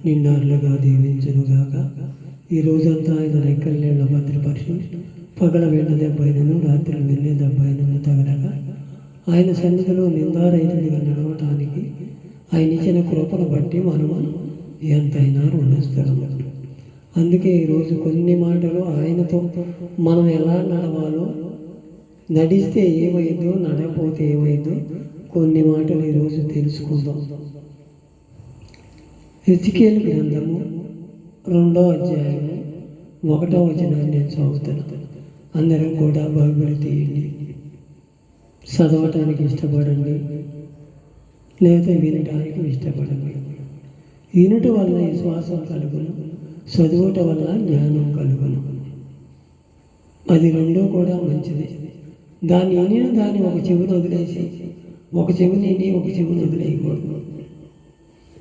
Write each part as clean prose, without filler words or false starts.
నిండార్లుగా దీవించునుగాక. ఈ రోజంతా ఆయన రెక్కల నీళ్ళ భద్రపరిచి పగల వెంట దెబ్బైనను రాత్రులు వెళ్ళే దెబ్బైనను తగలగా ఆయన సన్నిధిలో నిందారహితుడిగా నడవటానికి ఆయన ఇచ్చిన కృపను బట్టి మనము ఎంతైనా రుణస్థలము. అందుకే ఈరోజు కొన్ని మాటలు ఆయనతో మనం ఎలా నడవాలో, నడిస్తే ఏమైందో, నడకపోతే ఏమైందో కొన్ని మాటలు ఈరోజు తెలుసుకుందాం. హెజ్కేలు గ్రంథము 2వ అధ్యాయము 1వ వచనాన్ని నేను చదువుతున్నాను. అందరూ కూడా బైబిల్ తీయండి, చదవటానికి ఇష్టపడండి లేదా వినటానికి ఇష్టపడండి. వినుట వల్ల విశ్వాసం కలుగును, చదువుట వల్ల జ్ఞానం కలుగును. అది రెండూ కూడా మంచిది. దాన్ని ఒక చెవిని వదిలేసి ఒక చెవిని ఒక చెవిని వదిలేయకూడదు.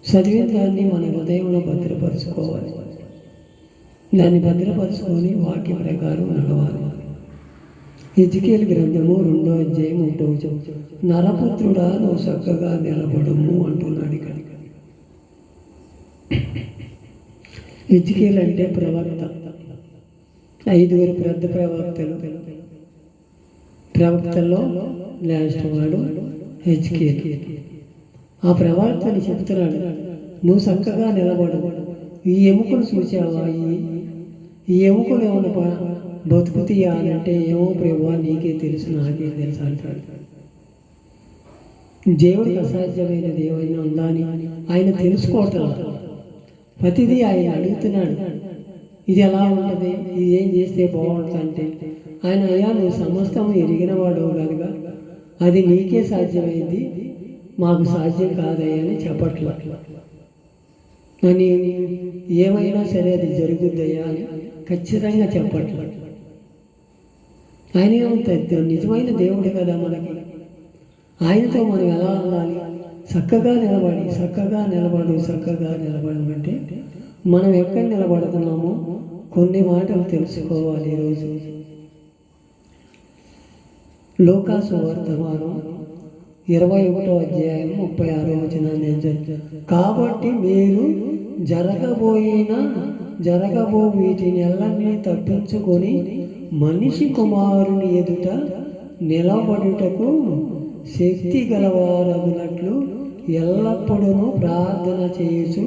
చదివిన దాన్ని మన హృదయంలో భద్రపరుచుకోవాలి. దాన్ని భద్రపరుచుకొని వాక్య ప్రకారం నడవాలి. హెజ్కేలు గ్రంథము 2వ అధ్యాయం 1వ వచనం, నరపుత్రుడా నువ్వు చక్కగా నిలబడము అంటున్నాడు ఇక్కడ. హెజ్కేలు అంటే ప్రవక్త. 5 పెద్ద ప్రవక్తల్లో లాస్ట్ వాడు హెజ్కేలు. ఆ ప్రవక్తని చెప్తున్నాడు, నువ్వు చక్కగా నిలబడు. ఈ ఎముకలు చూసావా? ఈ ఎముకలు ఏమన్నా బతుకుతీయా అని అంటే, ఏమో ప్రభువా నీకే తెలుసు, నాకే తెలుసు అంటాడు. దేవుడికి అసాధ్యమైన దేవైనా ఉందా అని ఆయన తెలుసుకోవటం. ప్రతిదీ ఆయన అడుగుతున్నాడు, ఇది ఎలా ఉంటుంది, ఇది ఏం చేస్తే బాగుంటుంది అంటే ఆయన, అయ్యా నువ్వు సమస్తం ఎరిగినవాడు కనుక అది నీకే సాధ్యమైంది, మాకు సాధ్యం కాదయ్యా అని చెప్పట్లా. అని ఏమైనా సరే అది జరుగుద్దయ్యా అని ఖచ్చితంగా చెప్పట్లా. ఆయన నిజమైన దేవుడు కదా మనకి. ఆయనతో మనం ఎలా ఉండాలి? చక్కగా నిలబడమంటే మనం ఎక్కడ నిలబడుతున్నామో కొన్ని మాటలు తెలుసుకోవాలి. ఈరోజు లూకా సువార్తమానం 21వ అధ్యాయం 36వ వచనాన్ని కాబట్టి మీరు జరగబో వీటిని ఎల్లన్నీ తప్పించుకొని మనిషి కుమారుని ఎదుట నిలబడుటకు శక్తి గలవారగునట్లు ఎల్లప్పుడూ ప్రార్థన చేయుచు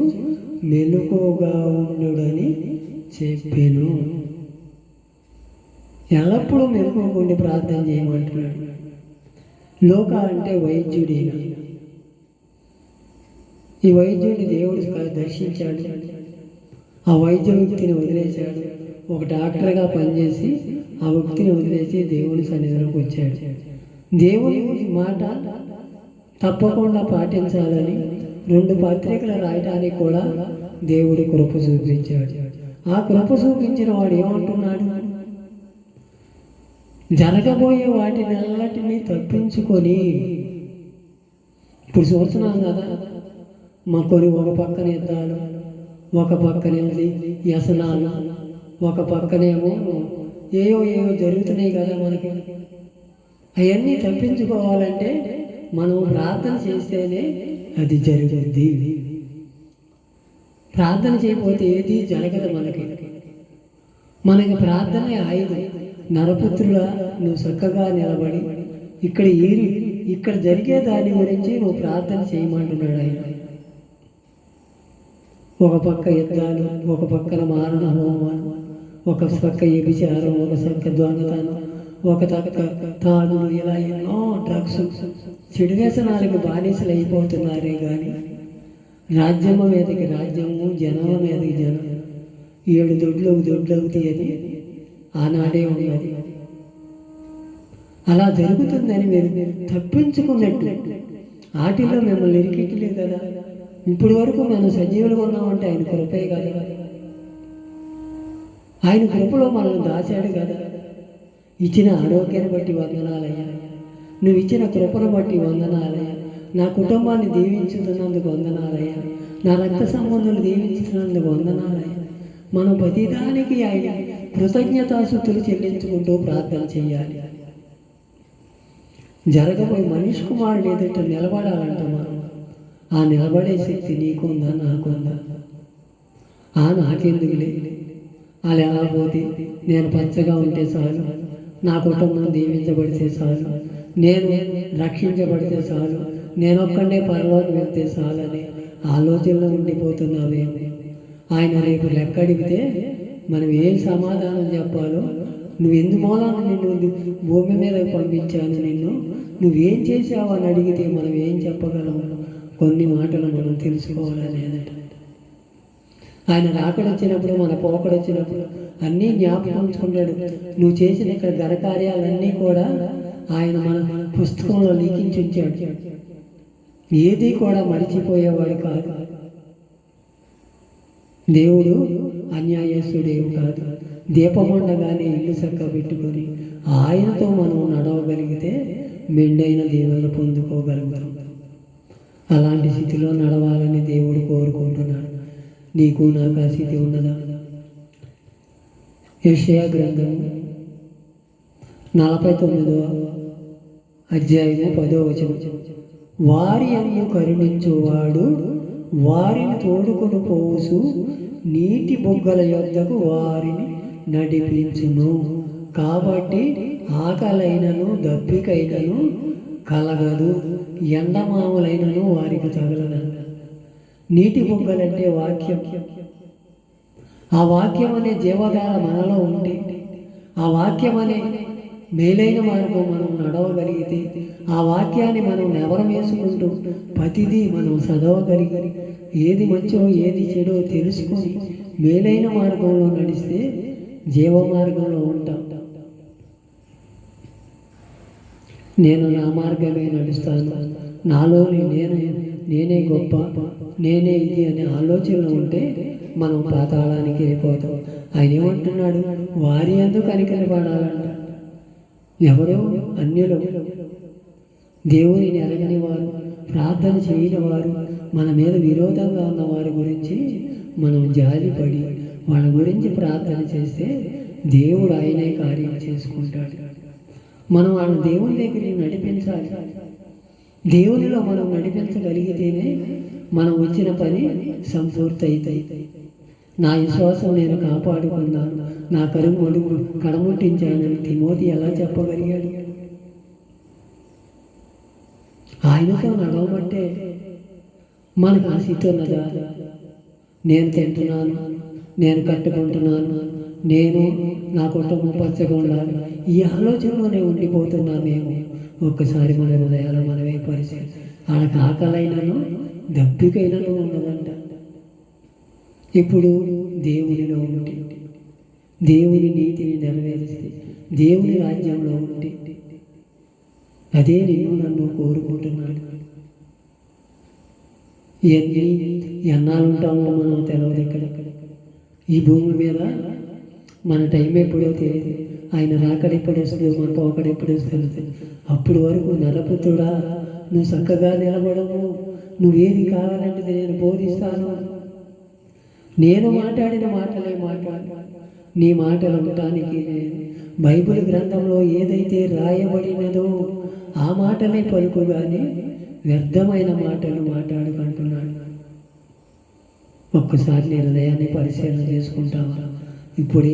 మెలకువగా ఉండుడని చెప్పెను. ఎల్లప్పుడూ మెలకువగా ప్రార్థన చేయమంటున్నాడు. లోక అంటే వైద్యుడి. ఈ వైద్యుడిని దేవుడు దర్శించాడు. ఆ వైద్య వ్యక్తిని వదిలేశాడు. ఒక డాక్టర్గా పనిచేసి ఆ వ్యక్తిని వదిలేసి దేవుని సన్నిధిలోకి వచ్చాడు. దేవుని మాట తప్పకుండా పాటించాలని 2 పత్రికలు రాయటానికి కూడా దేవుడి కృప చూపించాడు. ఆ కృప చూపించిన వాడు ఏమంటున్నాడు? జరగబోయే వాటినన్నిటినీ తప్పించుకొని, ఇప్పుడు చూస్తున్నాం కదా, ఒక పక్కన యుద్ధాలు, ఒక పక్కనేది వ్యసనాలు, ఒక పక్కనేమో ఏవో జరుగుతున్నాయి కదా మనకి. అవన్నీ తప్పించుకోవాలంటే మనం ప్రార్థన చేస్తేనే అది జరుగుద్ది. ప్రార్థన చేయకపోతే ఏది జరగదు మనకి ప్రార్థనే ఆయుధం. నరపుత్రుడా నువ్వు చక్కగా నిలబడి ఇక్కడ జరిగే దాని గురించి నువ్వు ప్రార్థన చేయమంటున్నాడు ఆయన. ఒక పక్క యుద్ధాలు, ఒక పక్కన మారణ హోమాలు, ఒక పక్క వ్యభిచారం, ఒక పక్క దొంగతనం, ఒక పక్క తాగుడు, ఇలా ఎన్నో డ్రగ్స్, చెడు వ్యసనాలకు బానిసలు అయిపోతున్నారే కానీ రాజ్యము మీదకి రాజ్యము, జనమ మీదకి జనం, 7 దొడ్లు అవుతాయి అని ఆనాడే ఉన్నది. అలా జరుగుతుందని మీరు తప్పించుకున్నట్టు వాటిల్లో మిమ్మల్ని ఇరికిట్లేదు కదా. ఇప్పటి వరకు మనం సజీవులుగా ఉన్నామంటే ఆయన కృపే కదా. ఆయన కృపలో మనల్ని దాచాడు కదా. ఇచ్చిన ఆరోగ్యాన్ని బట్టి వందనాలయ్యా, నువ్వు ఇచ్చిన కృపను బట్టి వందనాలయ్యా, నా కుటుంబాన్ని దీవించుతున్నందుకు వందనాలయ్యా, నా రక్త సంబంధాలు దీవించుతున్నందుకు వందనాలయ్యా. మనం ప్రతిదానికి ఆయన కృతజ్ఞతాస్తుతులు చెల్లించుకుంటూ ప్రార్థన చేయాలి. జరగబోయే మనిషి కుమారుడు ఎదుట నిలబడాలంట మనం. ఆ నిలబడే శక్తి నీకుందా, నాకుందా? నాకెందుకులే, వాళ్ళు ఎలా పోతే నేను పచ్చగా ఉంటే చాలు, నా కుటుంబం దీవించబడితే చాలు, నేను రక్షించబడితే చాలు, నేను ఒక్కడే పరలోకి వెళ్తే చాలు అనే ఆలోచనలో ఉండిపోతున్నావేమో. ఆయన రేపు లెక్క అడిగితే మనం ఏం సమాధానం చెప్పాలో, నువ్వు ఎందు మూలాన నిన్ను భూమి మీద పంపించాను, నువ్వేం చేసావు అని అడిగితే మనం ఏం చెప్పగలము? కొన్ని మాటలు మనం తెలుసుకోవాలని ఏదట. ఆయన రాకడొచ్చినప్పుడు, మన పోకడొచ్చినప్పుడు అన్నీ జ్ఞాపకం ఉంచుకుంటాడు. నువ్వు చేసిన ఇక్కడ ఘనకార్యాలన్నీ కూడా ఆయన మన పుస్తకంలో లిఖించి ఉంచాడు. ఏది కూడా మరిచిపోయేవాడు కాదు. దేవుడు అన్యాయస్తుడేవి కాదు. దీపం ఉండగానే ఇల్లు చక్క పెట్టుకొని ఆయనతో మనం నడవగలిగితే మెండైన దీవెనలు పొందుకోగలుగుతాం. అలాంటి స్థితిలో నడవాలని దేవుడు కోరుకుంటున్నాడు. నీకు నాకు ఆ స్థితి ఉన్నదా? యెషయా గ్రంథం 49వ అధ్యాయము 10వ వచనం. వారి యందు కరుణించువాడు వారిని తోడుకొని పోసు, నీటి బొగ్గల యొద్దకు వారిని నడిపించును. కాబట్టి ఆకలైనను దప్పికైనను కలగదు, ఎండమాములైనను వారికి తగలదంట. నీటి బొగ్గలంటే వాక్యం. ఆ వాక్యం అనే జీవధార మనలో ఉంటే, ఆ వాక్యం అనే మేలైన మార్గం మనం నడవగలిగితే, ఆ వాక్యాన్ని మనం నెవరం వేసుకుంటూ ప్రతిదీ మనం చదవగలిగి ఏది మంచో ఏది చెడో తెలుసుకొని మేలైన మార్గంలో నడిస్తే జీవ మార్గంలో ఉంటాం. నేను నా మార్గమే నడుస్తాను, నాలోని నేనే గొప్ప, నేనే ఇది అనే ఆలోచనలో ఉంటే మనం పాతాళానికి వెళ్ళిపోతాం. ఆయన ఏమంటున్నాడు? వారి యందు కనికరపడాలంట. ఎవరో అన్యులు, దేవునిని ఎరగని వారు, ప్రార్థన చేయని వారు, మన మీద విరోధంగా ఉన్న వారి గురించి మనం జాలిపడి వాళ్ళ గురించి ప్రార్థన చేస్తే దేవుడు ఆయనే కార్యం చేసుకుంటాడు. మనం వాళ్ళ దేవుని దగ్గరికి నడిపించాలి. దేవునిలో మనం నడిపించగలిగితేనే మనం వచ్చిన పని సంపూర్తి అవుతాయి. నా విశ్వాసం నేను కాపాడుకున్నాను, నా కడముట్టించానని తిమోతి ఎలా చెప్పగలిగాడు? ఆయనతో నడవబట్టే మనకు ఆ స్థితి ఉన్నదా? నేను తింటున్నాను, నేను కట్టుకుంటున్నాను, నేను నా కుటుంబం పచ్చగా ఉండాలి, ఈ ఆలోచనలోనే ఉండిపోతున్నామేమో. ఒక్కసారి మన హృదయాలు మనమే పరిచయం. వాళ్ళకి ఆకలైనను దప్పికైనను ఉన్నదంట. ఇప్పుడు దేవునిలో ఉండి, దేవుని నీతిని నెరవేరిస్తే, దేవుని రాజ్యంలో ఉండి, అదే నిన్ను నన్ను కోరుకుంటున్నాడు. ఎన్నాళ్ళు ఉంటామో మనం తెలియదు. ఎక్కడెక్కడ ఈ భూమి మీద మన టైం ఎప్పుడో తెలియదు. ఆయన రాకడ ఎప్పుడు వస్తుందో, మన పోకడ ఎప్పుడు వస్తుంది. అప్పుడు వరకు నరపుత్రుడా, నువ్వు చక్కగా నిలబడము, నువ్వేది కావాలంటే నేను బోధిస్తాను. నేను మాట్లాడిన మాటలే మాట్లాడు, నీ మాటలు ఉండటానికి లేదు. బైబిల్ గ్రంథంలో ఏదైతే రాయబడినదో ఆ మాటలే పలుకు, కానీ వ్యర్థమైన మాటలు మాట్లాడుకుంటున్నాడు. ఒక్కసారి నీ హృదయాన్ని పరిశీలన చేసుకుంటావా? ఇప్పుడు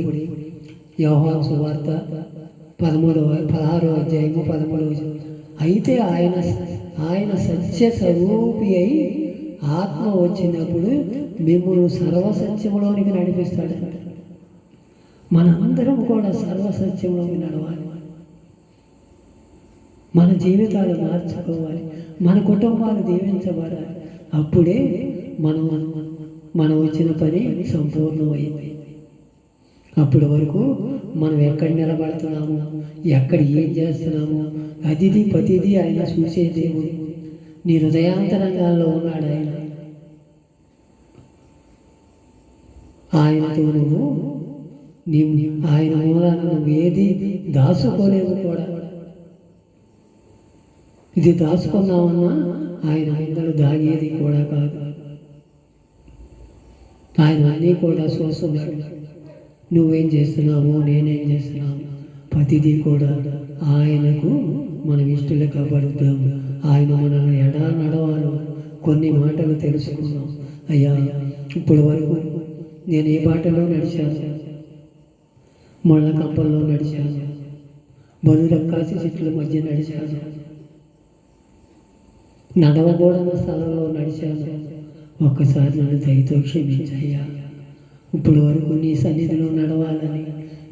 యోహాను సువార్త 16వ అధ్యాయము 13వ. అయితే ఆయన సత్య స్వరూపి అయి ఆత్మ వచ్చినప్పుడు మిమ్మల్ని సర్వసత్యంలోనికి నడిపిస్తాడంట. మనందరం కూడా సర్వసత్యంలోకి నడవాలి. మన జీవితాలు మార్చుకోవాలి, మన కుటుంబాలు దీవించబడాలి. అప్పుడే మనం వచ్చిన పని సంపూర్ణమైంది. అప్పటి వరకు మనం ఎక్కడ నిలబడుతున్నాము, ఎక్కడ ఏం చేస్తున్నాము, అతిథి ప్రతిదీ ఆయన చూసే దేవుడు. నీ హృదయాంతరంగాల్లో ఉన్నాడు ఆయన. ఆయనతో నువ్వు ఆయన మూలాన నువ్వు ఏది దాచుకోలేవు కూడా. ఇది దాచుకున్నామన్నా ఆయన అందరూ దాగేది కూడా కాదు. ఆయన అన్నీ కూడా చూస్తున్నాడు. నువ్వేం చేస్తున్నావు, నేనేం చేస్తున్నావు, ప్రతిదీ కూడా ఆయనకు మనం ఇష్టలు కాబడుతాం. ఆయన మనల్ని నడవాలో కొన్ని మాటలు తెలుసుకున్నాం. అయ్యా, ఇప్పటి వరకు నేను ఏ బాటలో నడిచాను, ముళ్ళ కంపల్లో నడిచాను, బలురక్కాసి చెట్ల మధ్య నడిచాను, నడవకూడని స్థలంలో నడిచాను. ఒక్కసారి నన్ను దయతో క్షమించయ్యా. ఇప్పుడు వరకు నీ సన్నిధిలో నడవాలని,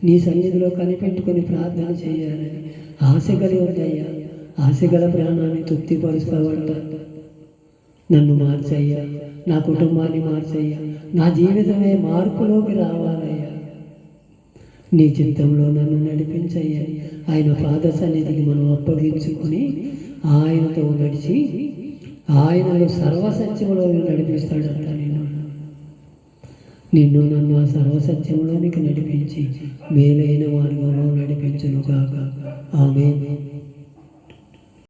నీ సన్నిధిలో కనిపెట్టుకొని ప్రార్థన చేయాలని ఆశ కలిగి ఉందయ్యా. ఆశ గల ప్రాణాన్ని తృప్తిపరుస్తావంట. నన్ను మార్చయ్యా, నా కుటుంబాన్ని మార్చయ్యా, నా జీవితమే మార్పులోకి రావాలయ్యా. నీ చిత్తంలో నన్ను నడిపించయ్యా. ఆయన పాద సన్నిధికి మనం అప్పగించుకొని ఆయనతో నడిచి ఆయనను సర్వసత్యంలో నడిపిస్తాడంట. నిన్ను నన్ను ఆ సర్వసత్యంలోనికి నడిపించి మేలైన మార్గంలో నడిపించును గాక. ఆమేన్.